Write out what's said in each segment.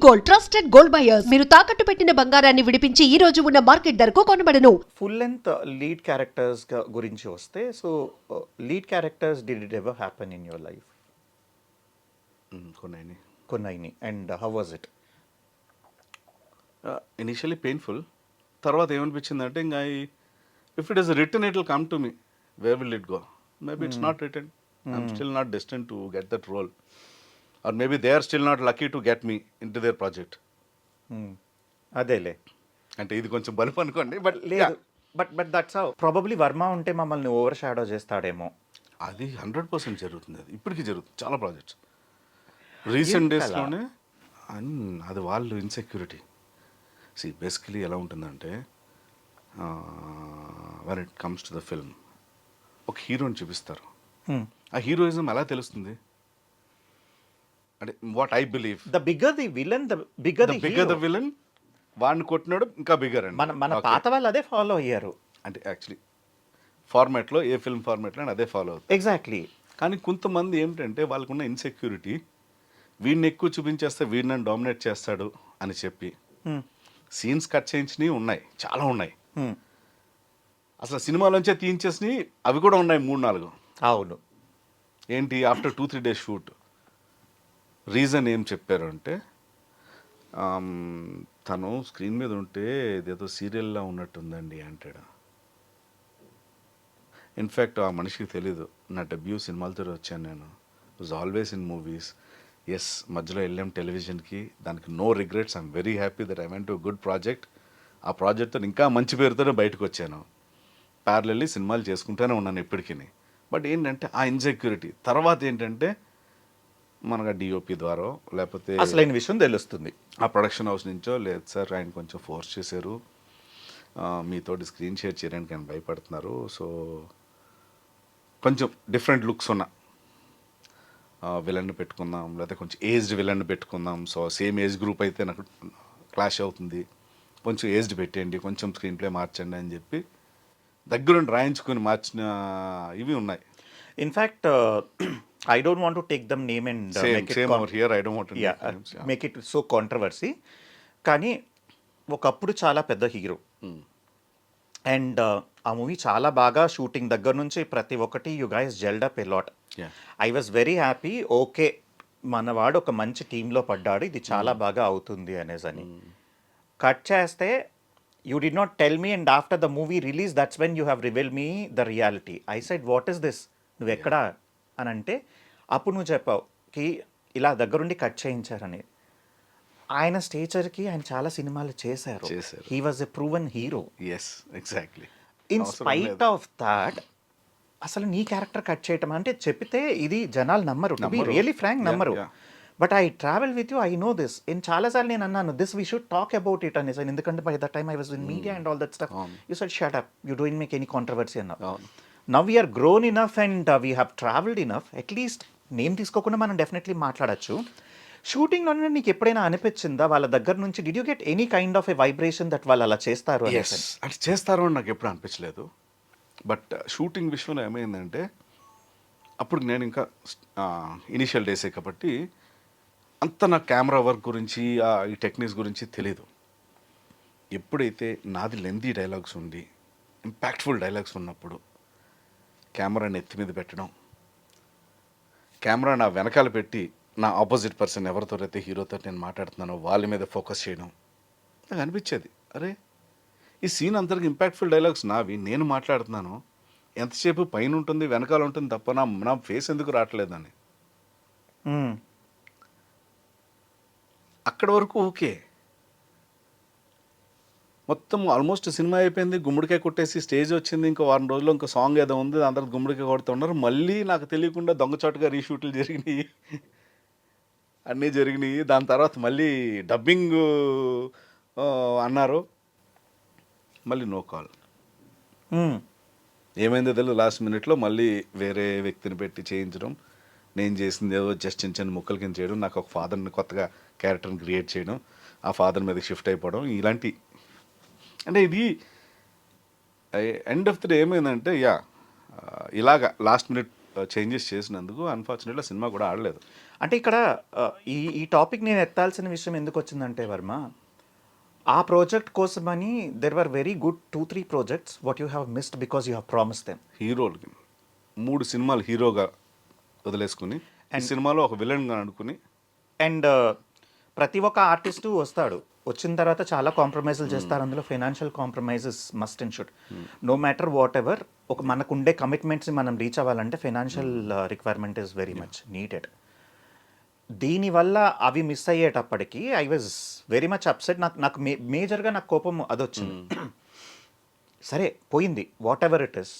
Gold, trusted gold buyers. మీరు తాకట్టు పెట్టిన బంగారాన్ని విడిపించి ఈ రోజు ఉన్న మార్కెట్ ధరకు కొనబడను. ఫుల్ లెంత్ లీడ్ క్యారెక్టర్స్ గురించి వస్తే, so lead characters did it ever happen in your life? కొన్నైని. And how was it? Initially painful. తర్వాత ఏమనిపించిందంటే ఇంకా if it is return it will come to me. Where will it go? Maybe it's not return. I'm still not destine to get that role. Or maybe they are still not lucky to get me in to their project. అదేలే, అంటే ఇది కొంచెం బలుపు అనుకోండి, but లేదు. But that's how probably Varma ఉంటే మమ్మల్ని over shadow చేస్తాడేమో. అది 100% జరుగుతుంది. అది ఇప్పటికీ జరుగుతుంది చాలా ప్రాజెక్ట్స్. రీసెంట్ డేస్లోనే అది వాళ్ళు ఇన్సెక్యూరిటీ. బేసికలీ ఎలా ఉంటుందంటే, when it comes to the film ఒక హీరోని చూపిస్తారు. ఆ హీరోయిజం ఎలా తెలుస్తుంది అంటే, what I believe, the bigger the villain, the bigger the villain. వాడిని కొట్టినాడు ఇంకా బిగ్గర్ అండి. మన పాత వాళ్ళు అదే ఫాలో అయ్యారు. అంటే యాక్చువల్లీ ఫార్మాట్లో, ఏ ఫిల్మ్ ఫార్మాట్లో అదే ఫాలో అవుతుంది. ఎగ్జాక్ట్లీ. కానీ కొంతమంది ఏమిటంటే వాళ్ళకున్న ఇన్సెక్యూరిటీ, వీడిని ఎక్కువ చూపించేస్తే వీడిని నన్ను డామినేట్ చేస్తాడు అని చెప్పి సీన్స్ కట్ చేయించినవి ఉన్నాయి, చాలా ఉన్నాయి. అసలు సినిమాలోంచే తీయించేసినవి అవి కూడా ఉన్నాయి 3-4. అవును. ఏంటి, ఆఫ్టర్ 2-3 డేస్ షూట్ రీజన్ ఏం చెప్పారు అంటే, తను స్క్రీన్ మీద ఉంటే ఇదేదో సీరియల్లా ఉన్నట్టుందండి అంటాడు. ఇన్ఫ్యాక్ట్ ఆ మనిషికి తెలీదు నా డెబ్యూ సినిమాలతో వచ్చాను నేను. Was always in movies. Yes, మధ్యలో వెళ్ళాం టెలివిజన్కి, దానికి no regrets. I'm very happy that I went to good project. ఆ ప్రాజెక్ట్తో ఇంకా మంచి పేరుతోనే బయటకు వచ్చాను. ప్యారలల్లీ సినిమాలు చేసుకుంటూనే ఉన్నాను ఇప్పటికీ. బట్ ఏంటంటే ఆ ఇన్సెక్యూరిటీ తర్వాత ఏంటంటే మనకు డిఓపి ద్వారా లేకపోతే అసలైన విషయం తెలుస్తుంది. ఆ ప్రొడక్షన్ హౌస్ నుంచో, లేదు సార్ ఆయన కొంచెం ఫోర్స్ చేశారు, మీతోటి స్క్రీన్ షేర్ చేయడానికి ఆయన భయపడుతున్నారు, సో కొంచెం డిఫరెంట్ లుక్స్ ఉన్న విలన్ని పెట్టుకుందాం, లేకపోతే కొంచెం ఏజ్డ్ విలన్ని పెట్టుకుందాం. సో సేమ్ ఏజ్ గ్రూప్ అయితే నాకు క్లాష్ అవుతుంది, కొంచెం ఏజ్డ్ పెట్టేయండి, కొంచెం స్క్రీన్ ప్లే మార్చండి అని చెప్పి దగ్గరుండి రాయించుకొని మార్చిన ఇవి ఉన్నాయి. In fact I don't want to take them name and same over here. I don't want to make it so controversy. కానీ ఒకప్పుడు చాలా పెద్ద హీరో, అండ్ ఆ మూవీ చాలా బాగా షూటింగ్ దగ్గర నుంచి ప్రతి ఒక్కటి you guys gelled up a lot. I was very happy. Okay, మనవాడు ఒక మంచి టీంలో పడ్డాడు, ఇది చాలా బాగా అవుతుంది అనేసి. కట్ చేస్తే you did not tell me, and after the movie release that's when you have revealed me the reality. I said what is this, నువ్వు ఎక్కడా అని అంటే అప్పుడు నువ్వు చెప్పావు కి ఇలా దగ్గరుండి కట్ చేయించారని. ఆయన స్టేచర్కి ఆయన చాలా సినిమాలు చేశారు. He was a proven hero. Yes, exactly. In spite of that అసలు నీ క్యారెక్టర్ కట్ చేయటం అంటే చెప్పితే ఇది జనాలు నమ్మరు, టు బి రియలీ ఫ్రాంక్ నమ్మరు. But I travel with you, I know this. చాలాసార్లు నేను అన్నాను this we should talk about it అనేసి, ఎందుకంటే by the time I was in media and all that stuff. You said shut up, you don't make any controversy అన్నా. Now we're grown enough and we have travelled enough. At least name తీసుకోకుండా మనం definitely మాట్లాడచ్చు. షూటింగ్లోనే నీకు ఎప్పుడైనా అనిపించిందా వాళ్ళ దగ్గర నుంచి, did you get any kind of a vibration that వాళ్ళు అలా చేస్తారు అంటే చేస్తారు అని నాకు ఎప్పుడు అనిపించలేదు. బట్ షూటింగ్ విషయంలో ఏమైందంటే, అప్పుడు నేను ఇంకా ఇనిషియల్ డేసే కాబట్టి అంత నా కెమెరా వర్క్ గురించి ఈ టెక్నిక్స్ గురించి తెలీదు. ఎప్పుడైతే నాది లెంతీ డైలాగ్స్ ఉండి ఇంపాక్ట్ఫుల్ డైలాగ్స్ ఉన్నప్పుడు కెమెరాని ఎత్తి మీద పెట్టడం, కెమెరా నా వెనకాల పెట్టి నా ఆపోజిట్ పర్సన్ ఎవరితో అయితే హీరోతో నేను మాట్లాడుతున్నానో వాళ్ళ మీద ఫోకస్ చేయడం, నాకు అనిపించేది అరే ఈ సీన్ అందరికి ఇంపాక్ట్ఫుల్ డైలాగ్స్ నావి, నేను మాట్లాడుతున్నాను, ఎంతసేపు పైన ఉంటుంది వెనకాల ఉంటుంది తప్ప నా ఫేస్ ఎందుకు రావట్లేదని. అక్కడి వరకు ఓకే. మొత్తం ఆల్మోస్ట్ సినిమా అయిపోయింది, గుమ్మడికాయ కొట్టేసి స్టేజ్ వచ్చింది, ఇంకో వారం రోజుల్లో ఇంకో సాంగ్ ఏదో ఉంది, అందరూ గుమ్మడికాయ కొడుతున్నారు. మళ్ళీ నాకు తెలియకుండా దొంగచాటుగా రీషూట్లు జరిగినాయి, అన్నీ జరిగినాయి. దాని తర్వాత మళ్ళీ డబ్బింగ్ అన్నారు, మళ్ళీ నో కాల్. ఏమైందో తెలియదు, లాస్ట్ మినిట్లో మళ్ళీ వేరే వ్యక్తిని పెట్టి చేయించడం, నేను చేసింది ఏదో జస్ట్ చిన్న చిన్న ముక్కల కింద చేయడం, నాకు ఒక ఫాదర్ని కొత్తగా క్యారెక్టర్ని క్రియేట్ చేయడం, ఆ ఫాదర్ మీదకి షిఫ్ట్ అయిపోవడం, ఇలాంటి. అంటే ఇది ఎండ్ ఆఫ్ ది డే ఏమైందంటే ఇలాగా లాస్ట్ మినిట్ చేంజెస్ చేసినందుకు అన్ఫార్చునేట్గా సినిమా కూడా ఆడలేదు. అంటే ఇక్కడ ఈ టాపిక్ నేను ఎత్తాల్సిన విషయం ఎందుకు వచ్చిందంటే వర్మ, ఆ ప్రాజెక్ట్ కోసమని there were very good 2-3 projects what you have missed because you have promise them. హీరోలకి 3 సినిమాలు హీరోగా వదిలేసుకుని ఈ సినిమాలో ఒక విలన్గా అనుకుని అండ్ ప్రతి ఒక్క ఆర్టిస్టు వస్తాడు, వచ్చిన తర్వాత చాలా కాంప్రమైజులు చేస్తారు. అందులో financial compromises must and should, no matter what ever. ఒక మనకు ఉండే కమిట్మెంట్స్ని మనం రీచ్ అవ్వాలంటే financial requirement is very much needed. దీనివల్ల అవి మిస్ అయ్యేటప్పటికి I was very much upset. నాకు మేజర్గా నాకు కోపం అదొచ్చింది. సరే పోయింది, what ever it is,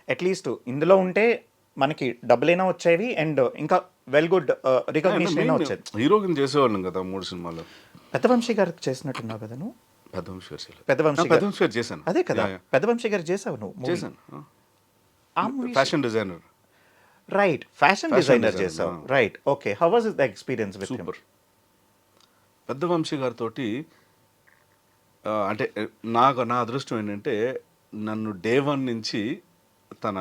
at least ఇందులో ఉంటే మనకి డబ్బులైనా వచ్చేవి అండ్ ఇంకా వెల్ గుడ్ రికగ్నిషన్ అయినా వచ్చేది. హీరోకి చేసేవాళ్ళం కదా 3 సినిమాలు. పెద్దవంశీ గారికి చేసినట్టున్నావు కదా నువ్వు? పెద్దవంశీ గారు చేయలేదు. పెద్దవంశీ గారు చేశాను. అదే కదా, Yeah, yeah. పెద్దవంశీ గారు చేసావు నువ్వు? చేశాను. ఆ movie fashion designer. Right, fashion designer చేసావు. Right, okay. How was the experience with him? Super. పెద్ద వంశీ గారితో అంటే నా అదృష్టం ఏంటంటే నన్ను డే 1 నుంచి తన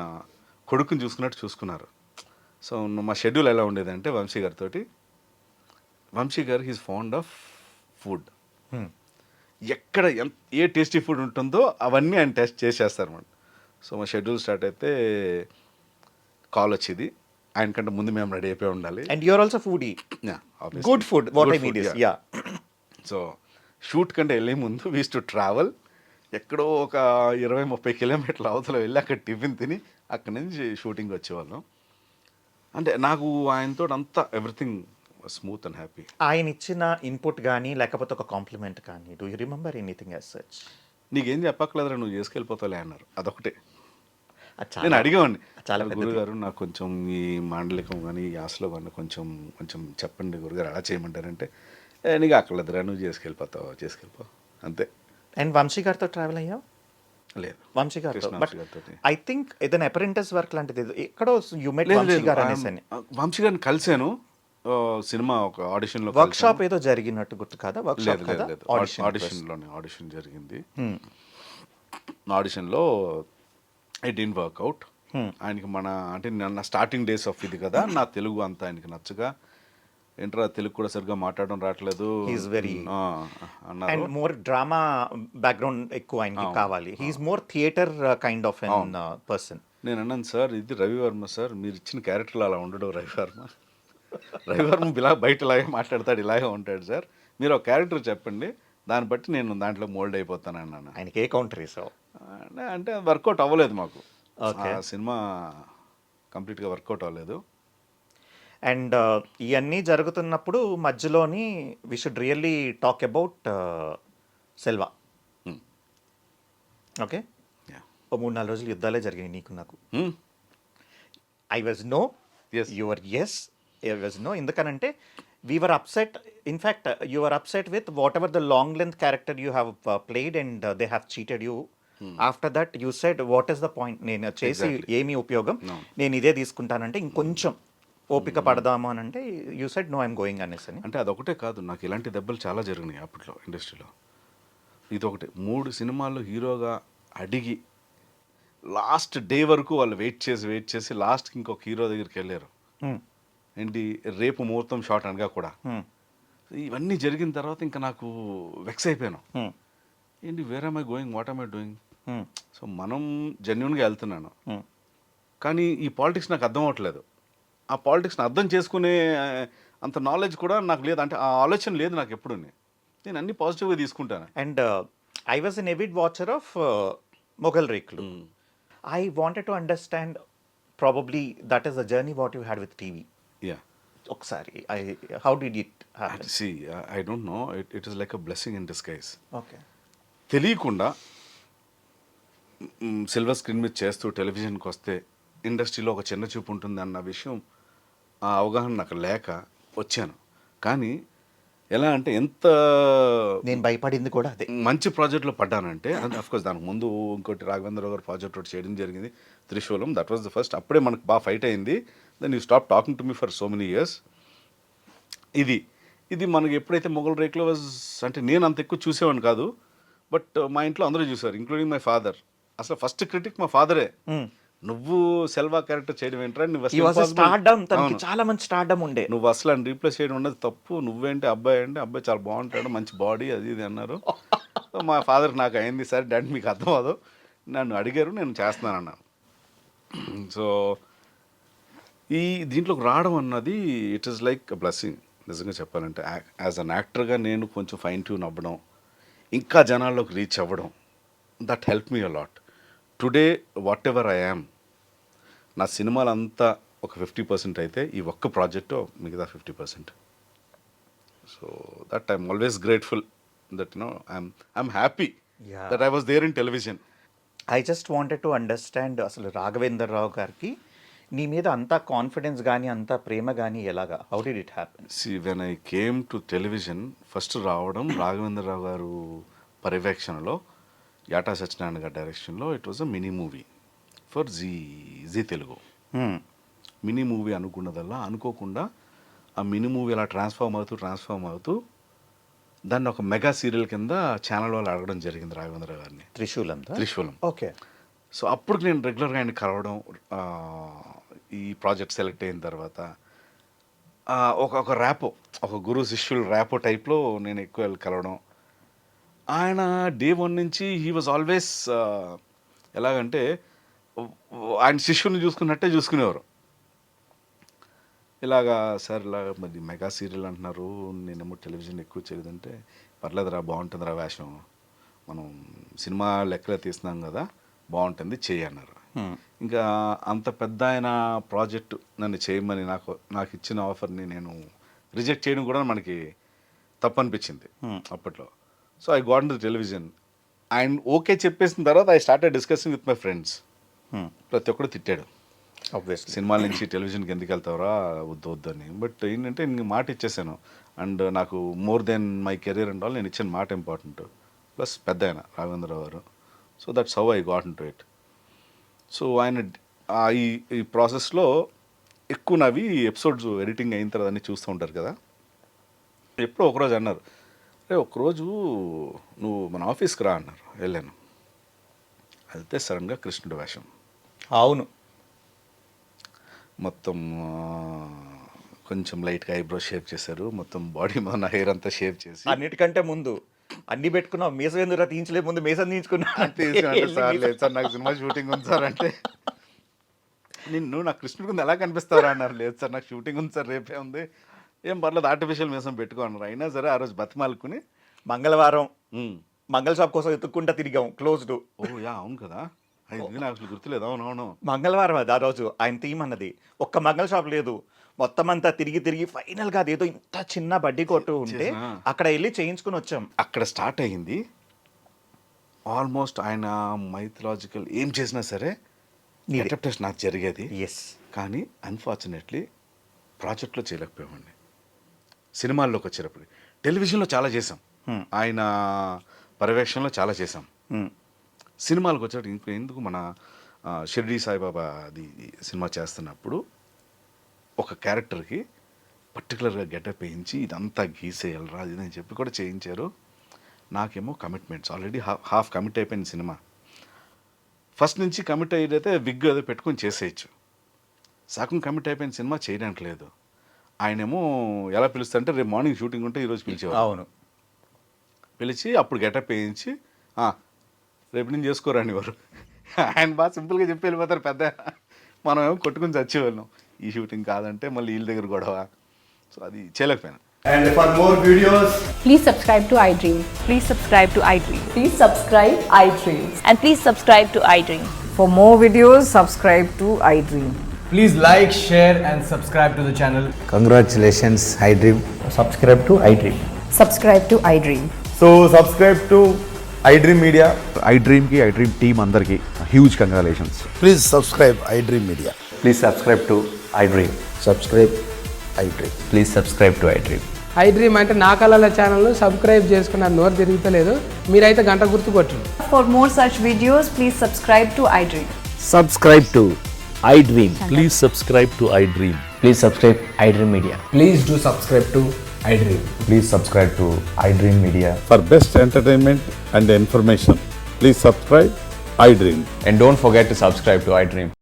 కొడుకుని చూసుకున్నట్టు చూసుకున్నారు. సో మా షెడ్యూల్ ఎలా ఉండేదంటే వంశీ గారితో, వంశీ గారు హీస్ ఫౌండ్ ఆఫ్ ఫుడ్. ఎక్కడ ఏ టేస్టీ ఫుడ్ ఉంటుందో అవన్నీ ఆయన టెస్ట్ చేసేస్తారు అన్నమాట. సో మా షెడ్యూల్ స్టార్ట్ అయితే కాల్ వచ్చేది, ఆయనకంటే ముందు మేము రెడీ అయిపోయి ఉండాలి. And you're also foodie. Good food, what I mean is, yeah. So shoot కంటే వెళ్ళే ముందు వీస్ టు ట్రావెల్, ఎక్కడో ఒక 20-30 కిలోమీటర్ల అవతల వెళ్ళి అక్కడ టిఫిన్ తిని అక్కడి నుంచి షూటింగ్ వచ్చేవాళ్ళం. అంటే నాకు ఆయనతో అంతా ఎవ్రీథింగ్ స్మూత్ అండ్ హ్యాపీ. ఆయన ఇచ్చిన ఇన్పుట్ కానీ లేకపోతే ఒక కాంప్లిమెంట్ కానీ, do you remember anything as such? నీకేం చెప్పక్కలేదురా, నువ్వు చేసుకెళ్ళిపోతావులే అన్నారు. అదొకటే చాలా నేను అడిగేవాడిని, చాలా గురుగారు నాకు కొంచెం ఈ మాండలికం కానీ ఈ యాసలో కానీ కొంచెం చెప్పండి గురుగారు, అలా చేయమంటారంటే నీకు అక్కర్లేదురా, నువ్వు చేసుకెళ్ళిపో అంతే. అండ్ వంశీ గారితో ట్రావెల్ అయ్యావు? లేదు, వంశీ గారితో. కృష్ణ బట్ గారితో. ఐ థింక్ ఏదైనా అప్రెంటిస్ వర్క్ లాంటిది ఎక్కడో యు మెట్ వంశీ గారు అనేసి. వంశీ గారిని కలిశాను సినిమా ఒక ఆడిషన్లో. వర్క్ షాప్ ఏదో జరిగినట్టు గుర్తు కదా? వర్క్ షాప్ కదా, ఆడిషన్ జరిగింది. ఆడిషన్లో ఇట్ డిడ్ంట్ వర్క్ అవుట్. ఆయనకి అంటే నా స్టార్టింగ్ డేస్ ఆఫ్ ఇది కదా, నా తెలుగు అంతా ఆయనకి నచ్చగా, ఏంట్రా తెలుగు కూడా సరిగ్గా మాట్లాడడం రావట్లేదు అన్నారు. అండ్ మోర్ డ్రామా బ్యాక్గ్రౌండ్ ఎక్కువ ఆయనకి కావాలి. He's more theatre kind of an person. నేను అన్నాను, సార్ ఇది రవివర్మ సార్, మీరు ఇచ్చిన క్యారెక్టర్లు అలా ఉండడు రవివర్మ ఇలా బయట ఇలాగే మాట్లాడతాడు, ఇలాగే ఉంటాడు సార్, మీరు ఒక క్యారెక్టర్ చెప్పండి, దాన్ని బట్టి నేను దాంట్లో మోల్డ్ అయిపోతాను అన్నాను. ఆయనకి ఏ కౌంటర్ వేసావు? అంటే వర్కౌట్ అవ్వలేదు మాకు, సినిమా కంప్లీట్గా వర్కౌట్ అవ్వలేదు. అండ్ ఇవన్నీ జరుగుతున్నప్పుడు మధ్యలోని we should really talk about Selva. Okay, ఓ 3-4 రోజులు యుద్ధాలే జరిగాయి నీకు నాకు. I was no, your yes, I was no. ఎందుకనంటే we're upset, in fact you're upset with whatever the long length character you have played and they have cheated you. After that you said what is the point, నేను చేసి ఏమి ఉపయోగం, నేను ఇదే తీసుకుంటానంటే ఇంకొంచెం ఓపిక పడదాము అని అంటే you said no I'm going అనేసి. అంటే అదొకటే కాదు, నాకు ఇలాంటి దెబ్బలు చాలా జరిగినాయి అప్పట్లో ఇండస్ట్రీలో. ఇదొకటి 3 సినిమాల్లో హీరోగా అడిగి లాస్ట్ డే వరకు వాళ్ళు వెయిట్ చేసి లాస్ట్కి ఇంకొక హీరో దగ్గరికి వెళ్ళారు. ఏంటి రేపు ముహూర్తం షాట్ అనగా కూడా. ఇవన్నీ జరిగిన తర్వాత ఇంకా నాకు వెక్స్ అయిపోయాను. ఏంటి where am I going, what am I doing. So మనం జెన్యున్గా వెళ్తున్నాను, కానీ ఈ పాలిటిక్స్ నాకు అర్థం అవ్వట్లేదు. ఆ పాలిటిక్స్ని అర్థం చేసుకునే అంత నాలెడ్జ్ కూడా నాకు లేదు, అంటే ఆ ఆలోచన లేదు నాకు ఎప్పుడు. నేను అన్ని పాజిటివ్గా తీసుకుంటాను. And I was an avid watcher of Mogali Rekulu. I wanted to understand probably that is the journey what you had with TV. Yeah, ఒకసారి how did it happen? See I don't know, it is like a blessing in disguise. Okay, తెలియకుండా silver screen మీద చేస్తూ టెలివిజన్కి వస్తే ఇండస్ట్రీలో ఒక చిన్న చూపు ఉంటుంది అన్న విషయం, ఆ అవగాహన నాకు లేక వచ్చాను. కానీ ఎలా అంటే ఎంత నేను భయపడింది కూడా అదే. మంచి ప్రాజెక్ట్లో పడ్డానంటే, అఫ్కోర్స్ దానికి ముందు ఇంకోటి రాఘవేంద్రరావు గారు ప్రాజెక్ట్ ఒకటి చేయడం జరిగింది, Trishulam. That was the first. అప్పుడే మనకు బాగా ఫైట్ అయింది. Then you stop talking to me for so many years. ఇది మనకి ఎప్పుడైతే మొఘల్ రేకులో వాజ్, అంటే నేను అంత ఎక్కువ చూసేవాడిని కాదు, బట్ మా ఇంట్లో అందరూ చూసారు, ఇంక్లూడింగ్ మై ఫాదర్. అసలు ఫస్ట్ క్రిటిక్ మా ఫాదరే. నువ్వు సెల్వా క్యారెక్టర్ చేయడం ఏంట్రా, నువ్వు ఈ వాజ్ అసలు స్టార్డమ్, తనకి అవును. చాలా మంచి స్టార్డమ్ ఉండే. నువ్వు అసలు అని రీప్లేస్ చేయడం ఉన్నది తప్పు, నువ్వేంటి అబ్బాయి అంటే అబ్బాయి చాలా బాగుంటాడు, మంచి బాడీ అది ఇది అన్నారు. సో మా ఫాదర్ నాకు అయింది, సరే డాడీ మీకు అర్థం అవ్వదు, నన్ను అడిగారు, నేను చేస్తున్నాను అన్నాను. సో ఈ దీంట్లోకి రావడం అన్నది ఇట్ ఈస్ లైక్ బ్లెస్సింగ్ నిజంగా చెప్పాలంటే. యాజ్ అన్ యాక్టర్గా నేను కొంచెం ఫైన్ ట్యూన్ అవ్వడం, ఇంకా జనాల్లోకి రీచ్ అవ్వడం, that help me a lot. Today what ever I am, నా సినిమాలంతా ఒక 50% అయితే ఈ ఒక్క ప్రాజెక్టు మిగతా 50%. So that I'm always grateful that I'm happy Yeah. That I was there in television. I just wanted to understand అసలు రాఘవేంద్ర రావు గారికి నీ మీద అంత కాన్ఫిడెన్స్ కానీ అంత ప్రేమ కానీ ఎలాగా, how did it happen? See when I came to television first రావడం రాఘవేంద్రరావు గారు పర్యవేక్షణలో, యాటా సత్యనారాయణ గారి డైరెక్షన్లో, it was a mini movie for Zee Telugu. Mini movie అనుకున్నదల్లా అనుకోకుండా ఆ మినీ మూవీ అలా ట్రాన్స్ఫార్మ్ అవుతూ దాన్ని ఒక మెగా సీరియల్ కింద ఛానల్ వాళ్ళు అడగడం జరిగింది రాఘవేంద్ర గారిని, త్రిశూలం. ఓకే. సో అప్పుడు నేను రెగ్యులర్గా ఆయన కలవడం, ఈ ప్రాజెక్ట్ సెలెక్ట్ అయిన తర్వాత ఒక ర్యాపో, ఒక గురు శిష్యులు ర్యాపో టైప్లో నేను ఎక్కువ వెళ్ళి కలవడం. ఆయన డే 1 నుంచి హీ వాజ్ ఆల్వేస్ ఎలాగంటే ఆయన శిష్యుల్ని చూసుకున్నట్టే చూసుకునేవారు. ఇలాగా సార్ ఇలాగ మరి మెగా సీరియల్ అంటున్నారు, నేనేమో టెలివిజన్ ఎక్కువ చేయలేదంటే, పర్లేదురా బాగుంటుందిరా వేషం, మనం సినిమా లెక్కలే తీస్తున్నాం కదా, బాగుంటుంది చెయ్యి అన్నారు. ఇంకా అంత పెద్ద ఆయన ప్రాజెక్టు నన్ను చేయమని నాకు ఇచ్చిన ఆఫర్ని నేను రిజెక్ట్ చేయడం కూడా మనకి తప్పు అనిపించింది అప్పట్లో. So I got in to television. ఆయన ఓకే చెప్పేసిన తర్వాత I started discussing with my friends. ప్రతి ఒక్కడు తిట్టాడు, ఆబ్వియస్లీ సినిమాల నుంచి టెలివిజన్కి ఎందుకు వెళ్తావురా, వద్దు అని. బట్ ఏంటంటే నేను మాట ఇచ్చేసాను, అండ్ నాకు more than my career and all నేను ఇచ్చిన మాట ఇంపార్టెంట్. ప్లస్ పెద్ద ఆయన రాఘవేంద్రరావు గారు. So that's how I got in to it. So ఆయన ఈ ప్రాసెస్లో ఎక్కువ నవి ఎపిసోడ్స్ ఎడిటింగ్ అయిన తర్వాత అన్నీ చూస్తూ ఉంటారు కదా. ఎప్పుడో ఒకరోజు అన్నారు, రే ఒకరోజు నువ్వు మన ఆఫీస్కి రా అన్నారు. వెళ్ళాను. వెళ్తే సడన్గా కృష్ణుడి వేషం. అవును. మొత్తం కొంచెం లైట్గా ఐబ్రో షేప్ చేశారు, మొత్తం బాడీ మన హెయిర్ అంతా షేప్ చేసి, అన్నిటికంటే ముందు అన్ని పెట్టుకున్నావు, మీసం ఎందుకు తీయించలే, ముందు మీసం తీయించుకున్నా. సార్ లేదు సార్ నాకు సినిమా షూటింగ్ ఉంది సార్ అంటే, నిన్ను నాకు కృష్ణుడి ముందు ఎలా కనిపిస్తారా అన్నారు. లేదు సార్ నాకు షూటింగ్ ఉంది సార్, రేపే ఉంది, ఏం పర్లేదు ఆర్టిఫిషియల్ మీసం పెట్టుకో అన్నారు. అయినా సరే ఆ రోజు బతిమాలుకుని మంగళవారం మంగళ షాప్ కోసం ఎత్తుక్కుంటా తిరిగాం, క్లోజ్డ్. ఓ యా అవును కదా, ఇది నాకు అసలు గుర్తులేదు. అవునవును మంగళవారం అది. ఆ రోజు ఆయన థీమ్ అన్నది ఒక్క మంగళ షాప్ లేదు, మొత్తం అంతా తిరిగి ఫైనల్గా అదేదో ఇంత చిన్న బడ్డీ కొట్టు ఉంటే అక్కడ వెళ్ళి చేయించుకుని వచ్చాం. అక్కడ స్టార్ట్ అయ్యింది. ఆల్మోస్ట్ ఆయన మైథలాజికల్ ఏం చేసినా సరే అడాప్టేషన్ నాకు జరిగేది. ఎస్. కానీ అన్ఫార్చునేట్లీ ప్రాజెక్ట్లో చేయలేకపోయామండి. సినిమాల్లోకి వచ్చేటప్పుడు టెలివిజన్లో చాలా చేసాం, ఆయన పర్యవేక్షణలో చాలా చేసాం. సినిమాలకు వచ్చేటప్పుడు ఇంకో ఎందుకు మన షిర్డీ సాయిబాబా అది సినిమా చేస్తున్నప్పుడు ఒక క్యారెక్టర్కి పర్టికులర్గా గెటప్ వేయించి ఇదంతా గీసేయాలరా అది అని చెప్పి కూడా చేయించారు. నాకేమో కమిట్మెంట్స్ ఆల్రెడీ హాఫ్ కమిట్ అయిపోయింది సినిమా. ఫస్ట్ నుంచి కమిట్ అయ్యేదైతే విగ్ ఏదో పెట్టుకొని చేసేయచ్చు, సగం కమిట్ అయిపోయిన సినిమా చేయడానికి లేదు. ఆయనేమో ఎలా పిలుస్తారంటే రేపు మార్నింగ్ షూటింగ్ ఉంటే ఈరోజు పిలిచేవారు. అవును. పిలిచి అప్పుడు గెటప్ వేయించి రేపు నేను చేసుకోరాని వారు. ఆయన బాగా సింపుల్గా చెప్పి వెళ్ళిపోతారు పెద్ద. మనం ఏమో కొట్టుకుని చచ్చేవాళ్ళం, ఈ షూటింగ్ కాదంటే మళ్ళీ వీళ్ళ దగ్గర గొడవ. సో అది చేయలేకపోయాను. And for more videos, Please subscribe to iDream. Please subscribe to iDream. Please subscribe iDreams. And please subscribe to iDream. For more videos, subscribe to iDream. please like, share and subscribe to the channel. Congratulations, iDream. Subscribe to iDream. Subscribe to iDream. So subscribe to iDream Media. iDream team andarki huge congratulations. Please subscribe iDream Media. Please subscribe to iDream. Subscribe iDream. Please subscribe to iDream. iDream అంటే నా కళల ఛానల్ను subscribe చేసుకున్న నోరు తిరుగుతలేదు, మీరైతే గంట గుర్తు కొట్టండి. For more such videos, please subscribe to iDream. Subscribe to iDream. Please subscribe to iDream. Please subscribe iDream Media. Please do subscribe to iDream. Please subscribe to iDream Media. For best entertainment and information, please subscribe iDream. And don't forget to subscribe to iDream.